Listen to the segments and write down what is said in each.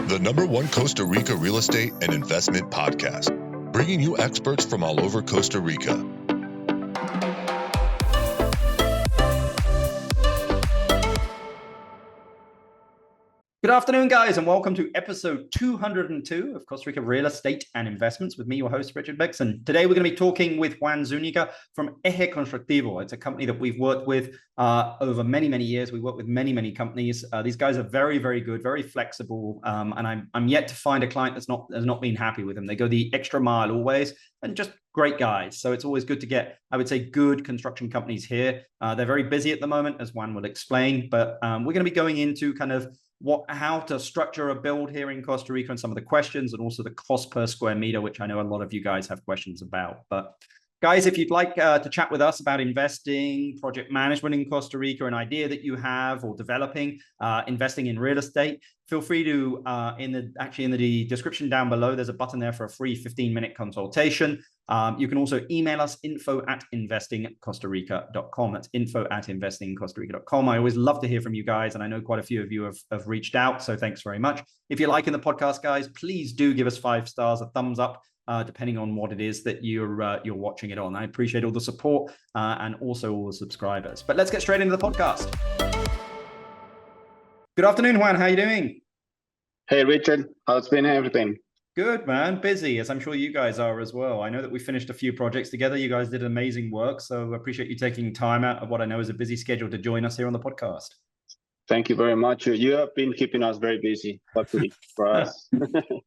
the #1 Costa Rica real estate and investment podcast, bringing you experts from all over Costa Rica. Good afternoon, guys, and welcome to episode 202 of Costa Rica Real Estate and Investments with me, your host, Richard Bexon. Today, we're going to be talking with Juan Zuniga from Eje Construction. It's a company that we've worked with over many, many years. We work with many, many companies. These guys are very, very good, very flexible, and I'm yet to find a client that's not been happy with them. They go the extra mile always, and just great guys. So it's always good to get, I would say, good construction companies here. They're very busy at the moment, as Juan will explain, but we're going to be going into kind of how to structure a build here in Costa Rica and some of the questions, and also the cost per square meter, which I know a lot of you guys have questions about. But guys, if you'd like to chat with us about investing, project management in Costa Rica, an idea that you have, or developing, investing in real estate, feel free to, in the description down below, there's a button there for a free 15-minute consultation. You can also email us info@investingcostarica.com. That's info@investingcostarica.com. I always love to hear from you guys, and I know quite a few of you have reached out, so thanks very much. If you're liking the podcast, guys, please do give us 5 stars, a thumbs up, depending on what it is that you're watching it on. I appreciate all the support and also all the subscribers. But let's get straight into the podcast. Good afternoon, Juan. How are you doing? Hey, Richard. How's been everything? Good, man. Busy, as I'm sure you guys are as well. I know that we finished a few projects together. You guys did amazing work, so I appreciate you taking time out of what I know is a busy schedule to join us here on the podcast. Thank you very much. You have been keeping us very busy, luckily for us.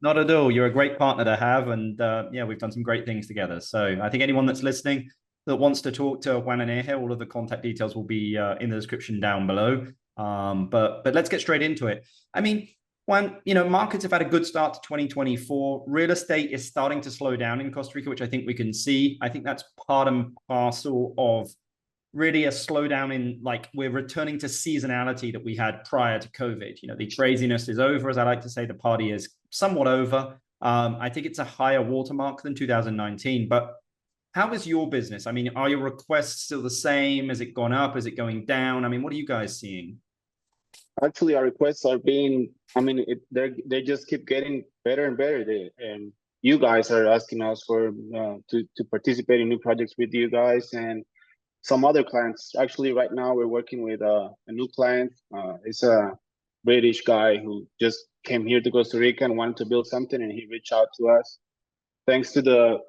Not at all. You're a great partner to have, and yeah, we've done some great things together. So I think anyone that's listening that wants to talk to Juan and Eje, all of the contact details will be in the description down below. But let's get straight into it. I mean, Juan, markets have had a good start to 2024. Real estate is starting to slow down in Costa Rica, which I think we can see. I think that's part and parcel of really a slowdown in, like, we're returning to seasonality that we had prior to COVID. The craziness is over, as I like to say. The party is somewhat over. I think it's a higher watermark than 2019. But how is your business? I mean, are your requests still the same? Has it gone up? Is it going down? I mean, what are you guys seeing? Actually, our requests are being, they just keep getting better and better. And you guys are asking us for to participate in new projects with you guys and some other clients. Actually, right now we're working with a new client. It's a British guy who just came here to Costa Rica and wanted to build something, and he reached out to us. Thanks to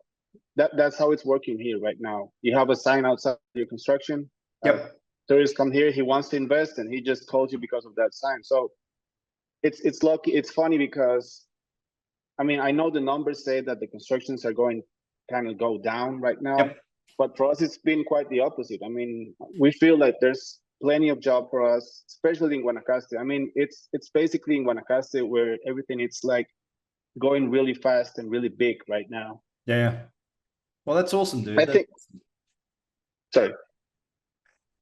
that's how it's working here right now. You have a sign outside your construction. Yep. Tourists come here, he wants to invest, and he just calls you because of that sign. So it's lucky. It's funny because, I know the numbers say that the constructions are going kind of go down right now, yep. But for us, it's been quite the opposite. We feel like there's plenty of job for us, especially in Guanacaste. It's basically in Guanacaste where everything it's like going really fast and really big right now. Yeah. Well, that's awesome, dude. Sorry.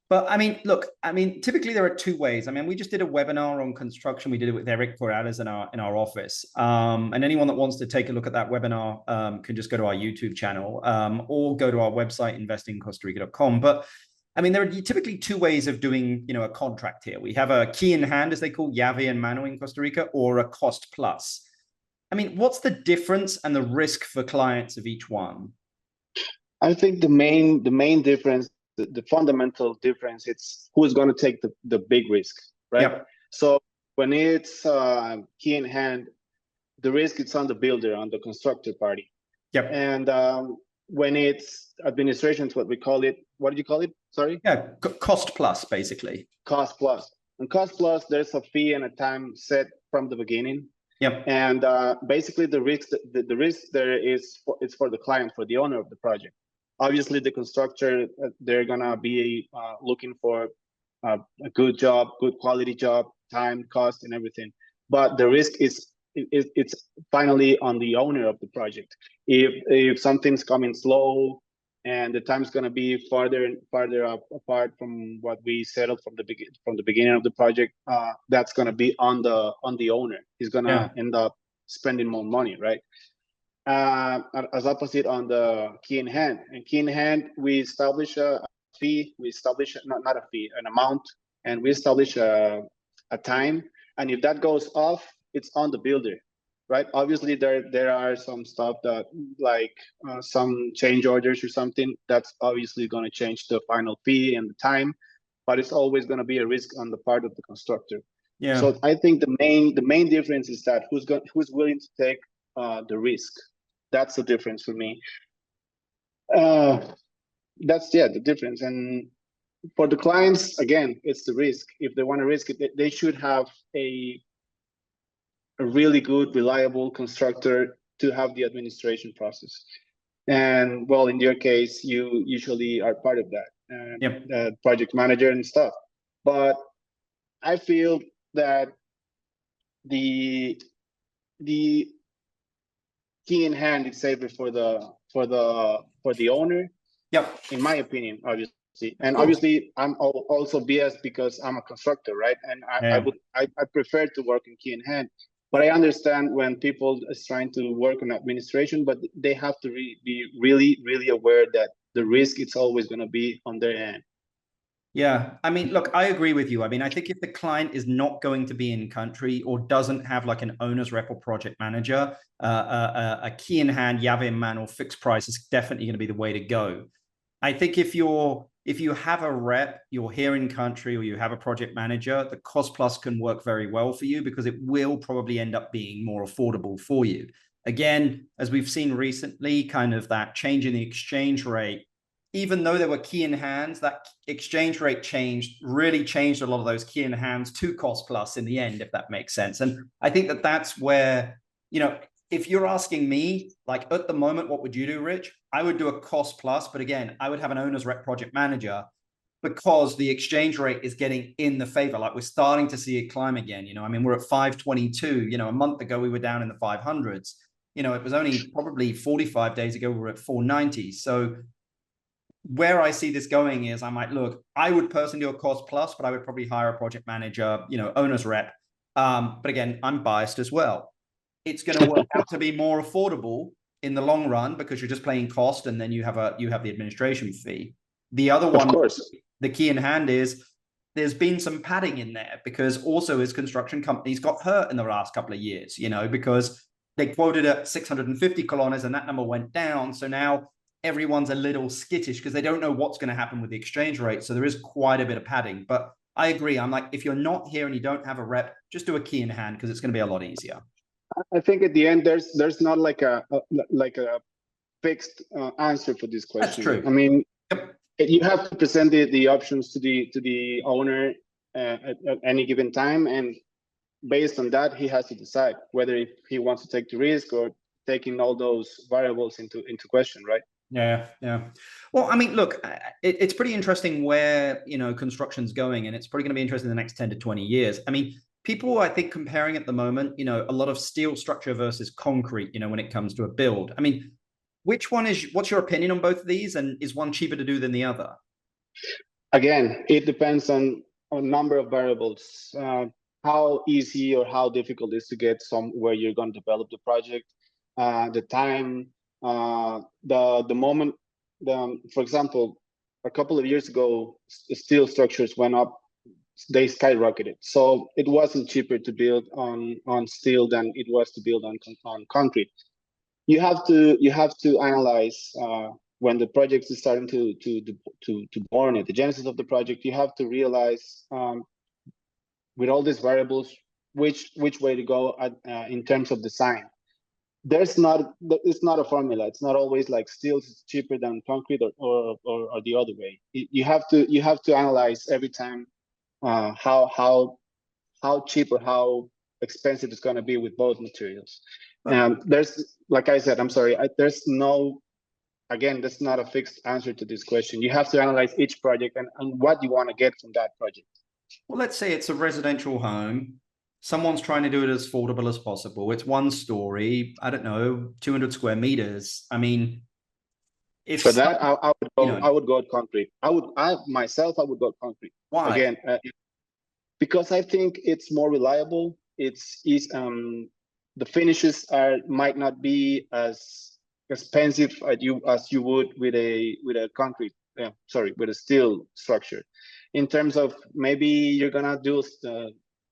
But look, typically there are 2 ways. We just did a webinar on construction. We did it with Eric Corrales in our office. And anyone that wants to take a look at that webinar can just go to our YouTube channel or go to our website, investingcostarica.com. But there are typically 2 ways of doing, a contract here. We have a key in hand, as they call llave en mano in Costa Rica, or a cost plus. What's the difference and the risk for clients of each one? I think the main difference, the fundamental difference, it's who's going to take the big risk, right? Yep. So when it's key in hand, the risk it's on the builder, on the constructor party. Yep. And when it's administration, what we call it. What did you call it? Sorry. Yeah, cost plus, basically. Cost plus. And cost plus, there's a fee and a time set from the beginning. Yep. And basically, the risk there is it's for the client, for the owner of the project. Obviously, the constructor, they're gonna be looking for a good job, good quality job, time, cost, and everything. But the risk it's finally on the owner of the project. If something's coming slow and the time's gonna be farther and farther apart from what we settled from the beginning of the project, that's gonna be on the owner. He's gonna end up spending more money, right? As opposite on the key in hand. And key in hand, we establish a fee. We establish not a fee, an amount, and we establish a time. And if that goes off, it's on the builder, right? Obviously, there are some stuff that like some change orders or something that's obviously going to change the final fee and the time, but it's always going to be a risk on the part of the constructor. Yeah. So I think the main difference is that who's willing to take the risk. That's the difference for me. That's the difference. And for the clients, again, it's the risk. If they want to risk it, they should have a really good, reliable constructor to have the administration process. And well, in your case, you usually are part of that, project manager and stuff. But I feel that the key in hand is safer for the owner. Yep. In my opinion, obviously. And obviously, I'm also biased because I'm a constructor, right? And I prefer to work in key in hand. But I understand when people is trying to work on administration, but they have to be really, really aware that the risk is always going to be on their end. Yeah, I mean, look, I agree with you. I mean, I think if the client is not going to be in country or doesn't have like an owner's rep or project manager, a key in hand, llave en mano, fixed price is definitely going to be the way to go. I think if you have a rep, you're here in country, or you have a project manager, the cost plus can work very well for you because it will probably end up being more affordable for you. Again, as we've seen recently, kind of that change in the exchange rate, even though there were key in hands, that exchange rate really changed a lot of those key in hands to cost plus in the end, if that makes sense. And I think that that's where, if you're asking me, like at the moment, what would you do, Rich? I would do a cost plus, but again, I would have an owner's rep project manager because the exchange rate is getting in the favor. Like we're starting to see it climb again. I mean, we're at 522, a month ago, we were down in the 500s. It was only probably 45 days ago, we were at 490. So where I see this going is I'm like, look, I would personally do a cost plus, but I would probably hire a project manager, owner's rep. But again, I'm biased as well. It's going to work out to be more affordable in the long run because you're just playing cost and then you have the administration fee. The other one, of course, the key in hand is there's been some padding in there because also as construction companies got hurt in the last couple of years, because they quoted at 650 colones and that number went down. So now everyone's a little skittish because they don't know what's going to happen with the exchange rate. So there is quite a bit of padding. But I agree. I'm like, if you're not here and you don't have a rep, just do a key in hand because it's going to be a lot easier. I think at the end, there's not like a fixed answer for this question. That's true. I mean, you have to present the options to the owner at any given time, and based on that, he has to decide whether he wants to take the risk or taking all those variables into question, right? Yeah. Well, I mean, look, it's pretty interesting where construction's going, and it's probably going to be interesting in the next 10 to 20 years. I mean, people, I think, comparing at the moment, a lot of steel structure versus concrete, when it comes to a build. I mean, what's your opinion on both of these, and is one cheaper to do than the other? Again, it depends on a number of variables. How easy or how difficult it is to get somewhere you're going to develop the project, the time, the moment. For example, a couple of years ago, steel structures went up. They skyrocketed. So it wasn't cheaper to build on steel than it was to build on concrete. You have to analyze when the project is starting to born at the genesis of the project. You have to realize with all these variables which way to go in terms of design. It's not a formula. It's not always like steel is cheaper than concrete or the other way. You have to analyze every time how cheap or how expensive it's going to be with both materials. There's, like I said, I'm sorry, there's not a fixed answer to this question. You have to analyze each project and what you want to get from that project. Well, let's say it's a residential home. Someone's trying to do it as affordable as possible. It's one story, I don't know, 200 square meters. I mean, if for that, I would go with concrete. I would go concrete. Why? Again, because I think it's more reliable. The finishes might not be as expensive as you would with a concrete. With a steel structure. In terms of maybe you're gonna do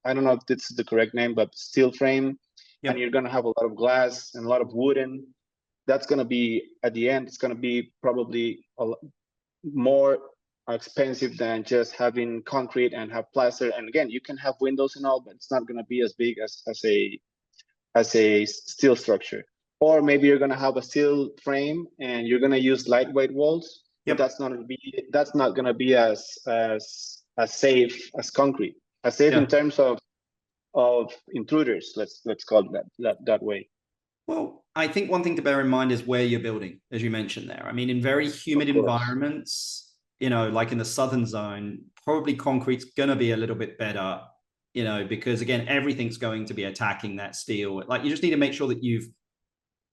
I don't know if this is the correct name, but steel frame. and you're going to have a lot of glass and a lot of wooden. That's going to be, at the end, it's going to be probably a lot more expensive than just having concrete and have plaster. And again, you can have windows and all, but it's not going to be as big as a steel structure. Or maybe you're going to have a steel frame and you're going to use lightweight walls. But that's not going to be as safe as concrete. As safe in terms of intruders. Let's call it that way. Well, I think one thing to bear in mind is where you're building, as you mentioned there. I mean, in very humid environments, like in the southern zone, probably concrete's going to be a little bit better, because again, everything's going to be attacking that steel. Like you just need to make sure that you've,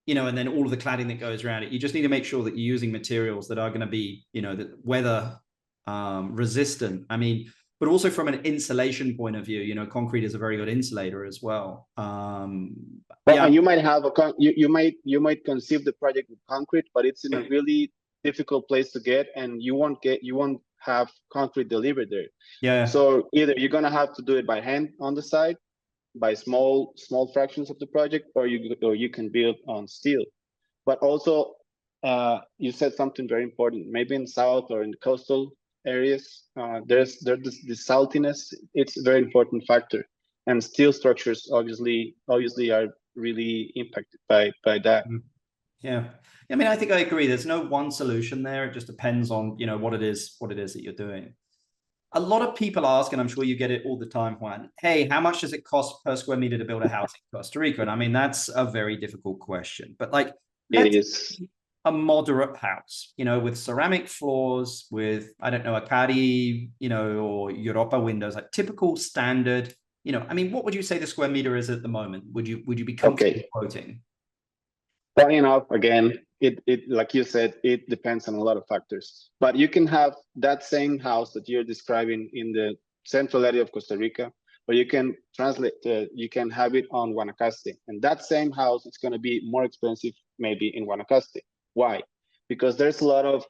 and then all of the cladding that goes around it, you just need to make sure that you're using materials that are going to be, that weather resistant. I mean, but also from an insulation point of view, concrete is a very good insulator as well. And you might have you might conceive the project with concrete, but it's in a really difficult place to get, and you won't have concrete delivered there. Yeah. So either you're gonna have to do it by hand on the side, by small fractions of the project, or you can build on steel. But also, you said something very important. Maybe in South or in the coastal areas, there's the saltiness. It's a very important factor, and steel structures obviously are really impacted by that. Yeah, I mean, I think I agree. There's no one solution there. It just depends on what it is that you're doing. A lot of people ask, and I'm sure you get it all the time, Juan, hey, how much does it cost per square meter to build a house in Costa Rica? And I mean, that's a very difficult question, but like, it is a moderate house, with ceramic floors, with, I don't know, Akari, or Europa windows, like typical standard, I mean, what would you say the square meter is at the moment? Would you be comfortable quoting? Funny enough, again, it like you said, it depends on a lot of factors. But you can have that same house that you're describing in the central area of Costa Rica, or you can you can have it on Guanacaste, and that same house is going to be more expensive maybe in Guanacaste. Why? Because there's a lot of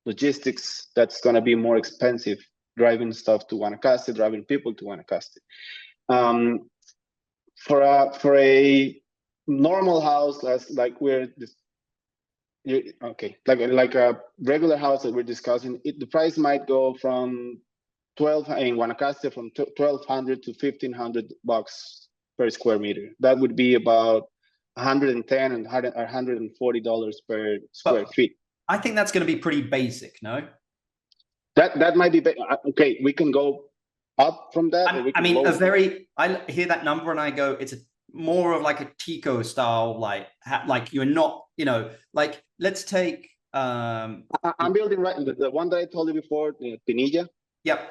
logistics that's going to be more expensive, driving stuff to Guanacaste, driving people to Guanacaste. For a normal house, like a regular house that we're discussing, the price might go from in Guanacaste from $1,200 to $1,500 per square meter. That would be about $110 and $140 per square feet. I think that's going to be pretty basic, no? That might be okay. We can go up from that. I mean, I hear that number and I go, it's more of like a Tico style, like you're not, like let's take. I'm building the one that I told you before, the Pinilla. Yep.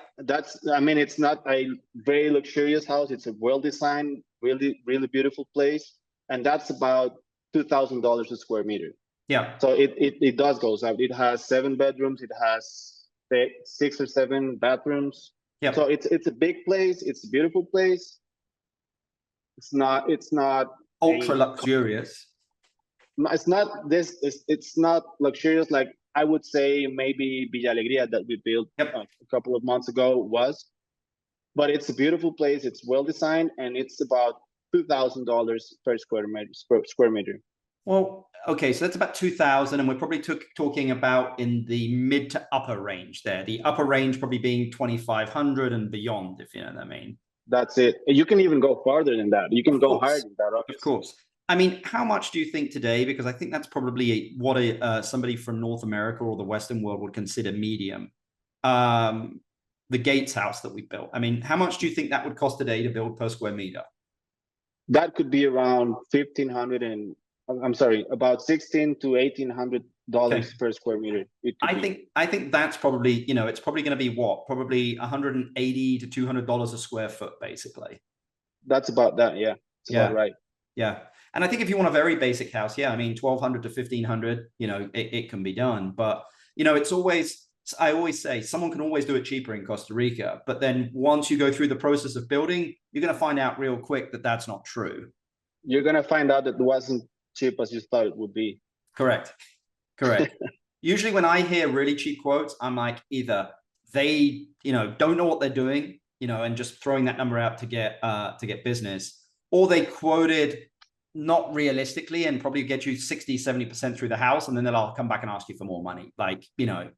I mean, it's not a very luxurious house. It's a well-designed, really, really beautiful place. And that's about $2,000 a square meter. Yeah. So it does go up. It has 7 bedrooms. It has 6 or 7 bathrooms. Yeah. So it's a big place. It's a beautiful place. It's not ultra luxurious. It's not luxurious like I would say maybe Villa Alegría that we built a couple of months ago was. But it's a beautiful place. It's well designed, and it's about $2,000 per square meter. Well, okay, so that's about 2,000, and we're probably talking about in the mid to upper range there. The upper range probably being 2,500 and beyond, if you know what I mean. That's it. You can even go farther than that. You can go higher than that, obviously. Of course. I mean, how much do you think today? Because I think that's probably what somebody from North America or the Western world would consider medium. The Gates house that we built. I mean, how much do you think that would cost today to build per square meter? That could be around $1,500 about $1,600 to $1,800 per square meter. I think that's probably, it's probably going to be what? Probably $180 to $200 a square foot, basically. That's about that, yeah. About right. Yeah. And I think if you want a very basic house, I mean, $1,200 to $1,500, it can be done. But, I always say someone can always do it cheaper in Costa Rica. But then once you go through the process of building, you're going to find out real quick that that's not true. You're going to find out that it wasn't cheap as you thought it would be. Correct. Usually when I hear really cheap quotes, I'm like, either they, don't know what they're doing, and just throwing that number out to get business, or they quoted not realistically and probably get you 60, 70% through the house, and then they'll come back and ask you for more money. Like, you know.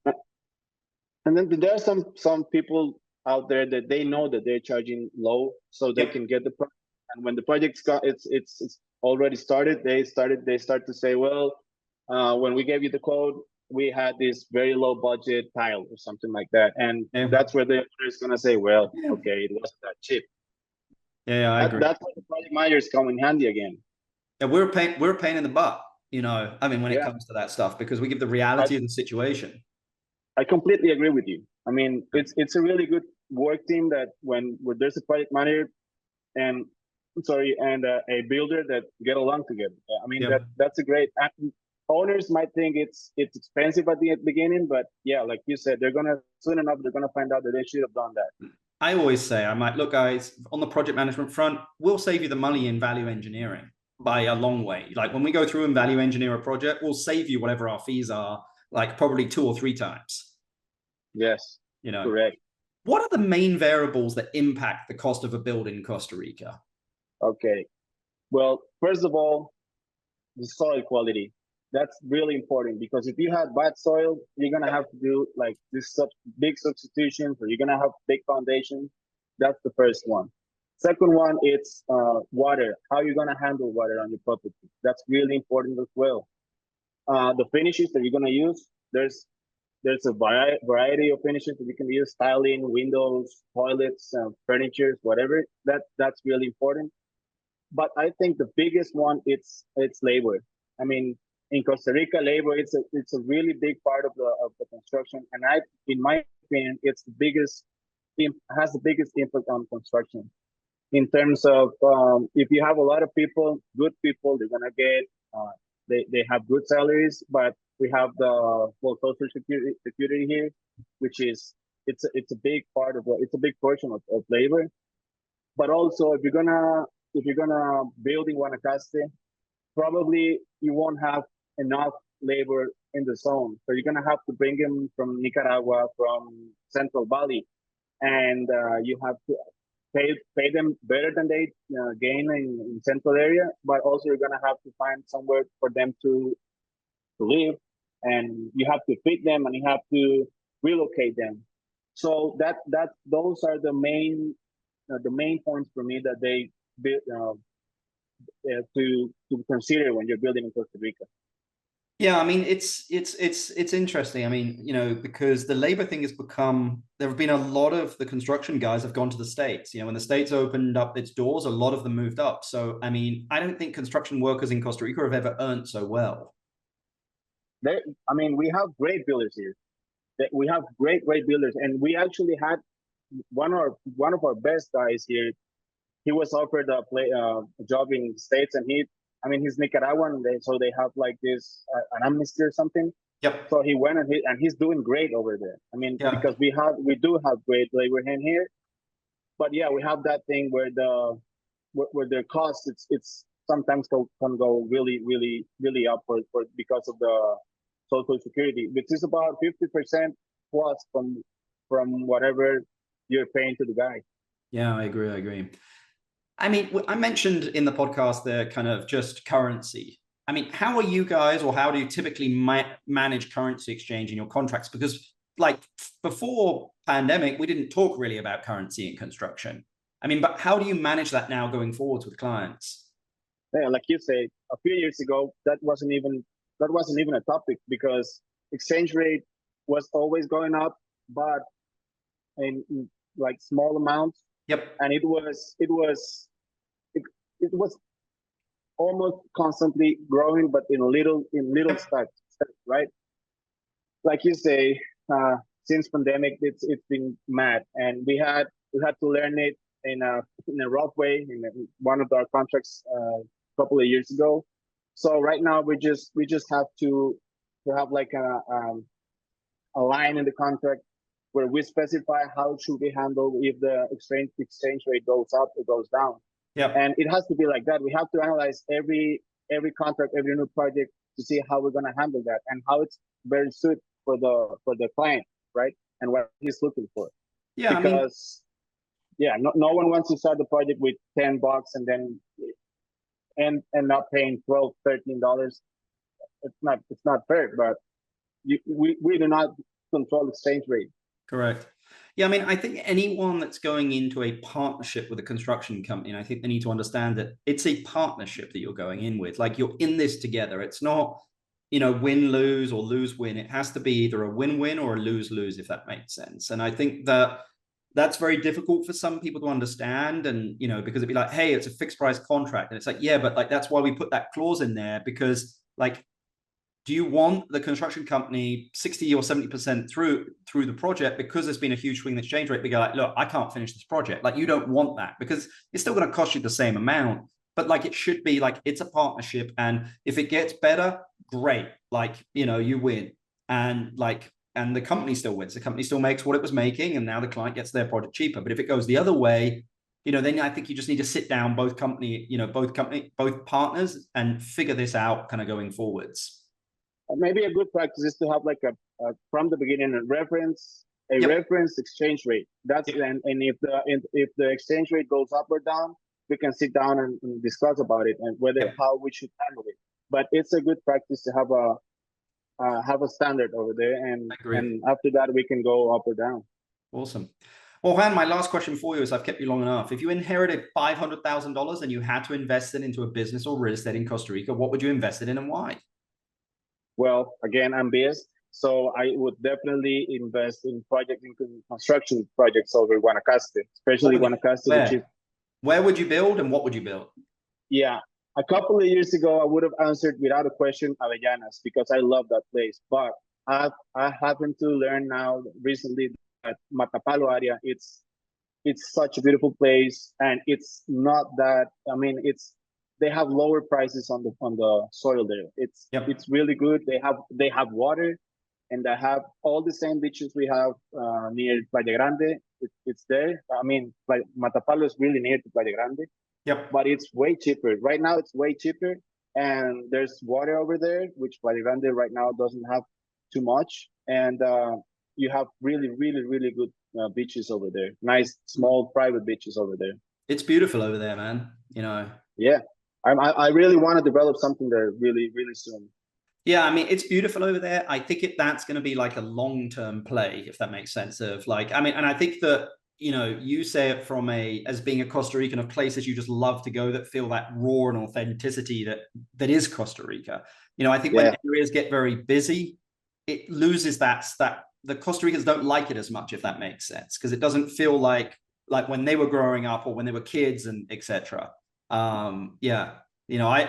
And then there are some people out there that they know that they're charging low, so they can get the project. And when the project's got it's already started, they start to say, well, when we gave you the quote, we had this very low budget tile or something like that, and that's where the owner is gonna say, well, okay, it wasn't that cheap. Yeah, I agree. That's where the project managers come in handy again. Yeah, we're a pain in the butt, you know. I mean, when it comes to that stuff, because we give the reality of the situation. I completely agree with you. I mean, it's a really good work team that when there's a project manager and a builder that get along together. I mean, that's a great. Owners might think it's expensive at the beginning, but yeah, like you said, they're gonna soon enough they're gonna find out that they should have done that. I always say, I'm like, look, guys, on the project management front, we'll save you the money in value engineering by a long way. Like when we go through and value engineer a project, we'll save you whatever our fees are, like probably 2 or 3 times. Yes, you know, correct. What are the main variables that impact the cost of a build in Costa Rica? Okay, well, first of all, the soil quality. That's really important because if you have bad soil, you're gonna have to do like this big substitutions, or you're gonna have big foundations. That's the first one. Second one, it's water. How you're gonna handle water on your property. That's really important as well. The finishes that you're gonna use, there's a variety of finishes that you can use: tiling, windows, toilets, furniture, whatever. That's really important. But I think the biggest one it's labor. I mean, in Costa Rica, labor it's a really big part of the construction, and in my opinion, has the biggest impact on construction. In terms of if you have a lot of people, good people, they're gonna get they have good salaries, but we have the social security here, which is it's a big part of it's a big portion of labor. But also, if you're gonna build in Guanacaste, probably you won't have enough labor in the zone. So you're gonna have to bring them from Nicaragua, from Central Valley, and you have to pay them better than they gain in Central area. But also you're gonna have to find somewhere for them to live, and you have to feed them, and you have to relocate them. So those are the main points for me that they to consider when you're building in Costa Rica. Yeah, I mean, it's interesting. I mean, you know, because the labor thing has become, there have been a lot of the construction guys have gone to the States. You know, when the States opened up its doors, a lot of them moved up. So, I mean, I don't think construction workers in Costa Rica have ever earned so well. I mean, we have great builders here. We have great builders, and we actually had one of our best guys here. He was offered a job in the States, and he's Nicaraguan, so they have like this an amnesty or something. Yep. So he went and he's doing great over there. I mean, because we do have great labor in here, but yeah, we have that thing where their costs it's sometimes can go really up for because of the social security, which is about 50% plus from whatever you're paying to the guy. Yeah, I agree. I mean, I mentioned in the podcast the kind of just currency. I mean, how are you guys, or how do you typically manage currency exchange in your contracts? Because like before pandemic, we didn't talk really about currency in construction. I mean, but how do you manage that now going forwards with clients? Yeah, like you say, a few years ago, that wasn't even a topic because exchange rate was always going up, but in like small amounts. Yep. And it was almost constantly growing, but in little steps, right? Like you say, since pandemic, it's been mad, and we had to learn it in a rough way in one of our contracts a couple of years ago. So right now we just have to have like a line in the contract where we specify how should we handle if the exchange rate goes up or goes down. Yeah. And it has to be like that. We have to analyze every contract, every new project to see how we're going to handle that and how it's very suited for the client, right? And what he's looking for. Yeah, because Yeah, no one wants to start the project with $10 and then and not paying $12, $13. It's not fair, but we do not control exchange rate. Correct. Yeah, I mean, I think anyone that's going into a partnership with a construction company, and I think they need to understand that it's a partnership that you're going in with. Like, you're in this together. It's not, win-lose or lose-win. It has to be either a win-win or a lose-lose, if that makes sense. And I think that that's very difficult for some people to understand. And, because it'd be like, hey, it's a fixed price contract. And it's like, yeah, but like, that's why we put that clause in there, because like, do you want the construction company 60 or 70% through the project because there's been a huge swing in the exchange rate? They go like, look, I can't finish this project. Like, you don't want that, because it's still going to cost you the same amount. But like, it should be like, it's a partnership. And if it gets better, great. Like, you win. And the company still wins. The company still makes what it was making. And now the client gets their project cheaper. But if it goes the other way, then I think you just need to sit down, both partners, and figure this out kind of going forwards. Maybe a good practice is to have like a from the beginning a reference exchange rate. That's and if the exchange rate goes up or down, we can sit down and discuss about it and whether how we should handle it. But it's a good practice to have a standard over there, and after that we can go up or down. Awesome. Well, Juan, my last question for you is, I've kept you long enough. If you inherited $500,000 and you had to invest it into a business or real estate in Costa Rica, what would you invest it in and why? Well, again, I'm biased, so I would definitely invest in construction projects over Guanacaste, especially Guanacaste. Where would you build and what would you build? Yeah, a couple of years ago, I would have answered without a question Avellanas, because I love that place. But I happen to learn now recently that Matapalo area, it's such a beautiful place, and it's not that. I mean, they have lower prices on the soil there. It's really good. They have water, and they have all the same beaches we have near Playa Grande. It's there. I mean, like Matapalo is really near to Playa Grande. Yep. But it's way cheaper. Right now, it's way cheaper, and there's water over there, which Playa Grande right now doesn't have too much. And you have really, really, really good beaches over there. Nice, small, private beaches over there. It's beautiful over there, man. Yeah. I really want to develop something there really, really soon. Yeah, I mean, it's beautiful over there. I think that's going to be like a long-term play, if that makes sense. And I think that, you say it from as being a Costa Rican, of places you just love to go that feel that raw and authenticity that is Costa Rica. I think when areas get very busy, it loses that the Costa Ricans don't like it as much, if that makes sense, because it doesn't feel like when they were growing up or when they were kids and etc. I that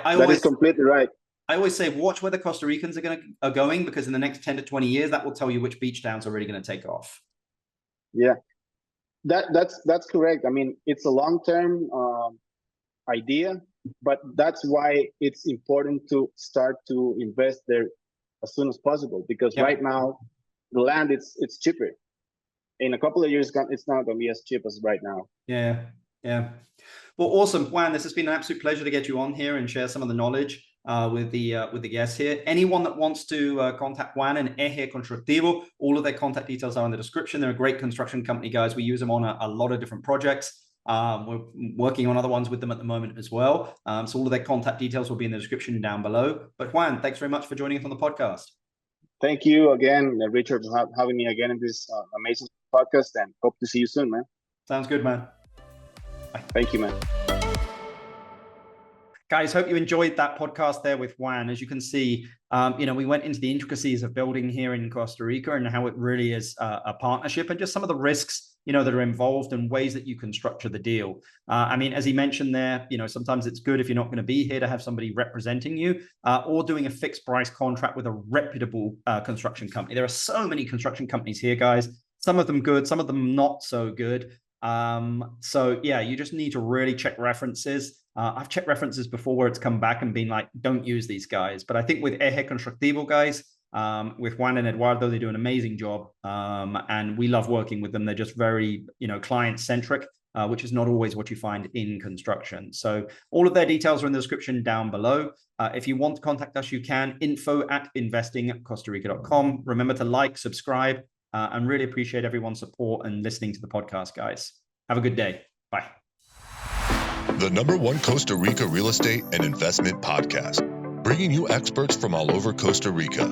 always is completely right. I always say, watch where the Costa Ricans are going, because in the next 10 to 20 years, that will tell you which beach towns are really going to take off. Yeah, that's correct. I mean, it's a long-term idea, but that's why it's important to start to invest there as soon as possible, because right now the land it's cheaper. In a couple of years, it's not going to be as cheap as right now. Yeah. Well, awesome, Juan. This has been an absolute pleasure to get you on here and share some of the knowledge with the guests here. Anyone that wants to contact Juan and Eje Constructivo, all of their contact details are in the description. They're a great construction company, guys. We use them on a lot of different projects. We're working on other ones with them at the moment as well. So all of their contact details will be in the description down below. But Juan, thanks very much for joining us on the podcast. Thank you again, Richard, for having me again in this amazing podcast, and hope to see you soon, man. Sounds good, man. Bye. Thank you, man. Guys, hope you enjoyed that podcast there with Juan. As you can see, we went into the intricacies of building here in Costa Rica and how it really is a partnership, and just some of the risks, that are involved and ways that you can structure the deal. As he mentioned there, sometimes it's good, if you're not going to be here, to have somebody representing you or doing a fixed price contract with a reputable construction company. There are so many construction companies here, guys. Some of them good, some of them not so good. You just need to really check references. I've checked references before where it's come back and been like, don't use these guys. But I think with Eje Constructivo, guys, with Juan and Eduardo, they do an amazing job. And we love working with them. They're just very, client centric, which is not always what you find in construction. So all of their details are in the description down below. If you want to contact us, you can. info@investingcostarica.com. Remember to like, subscribe, and really appreciate everyone's support and listening to the podcast, guys. Have a good day. Bye. The #1 Costa Rica real estate and investment podcast, bringing you experts from all over Costa Rica.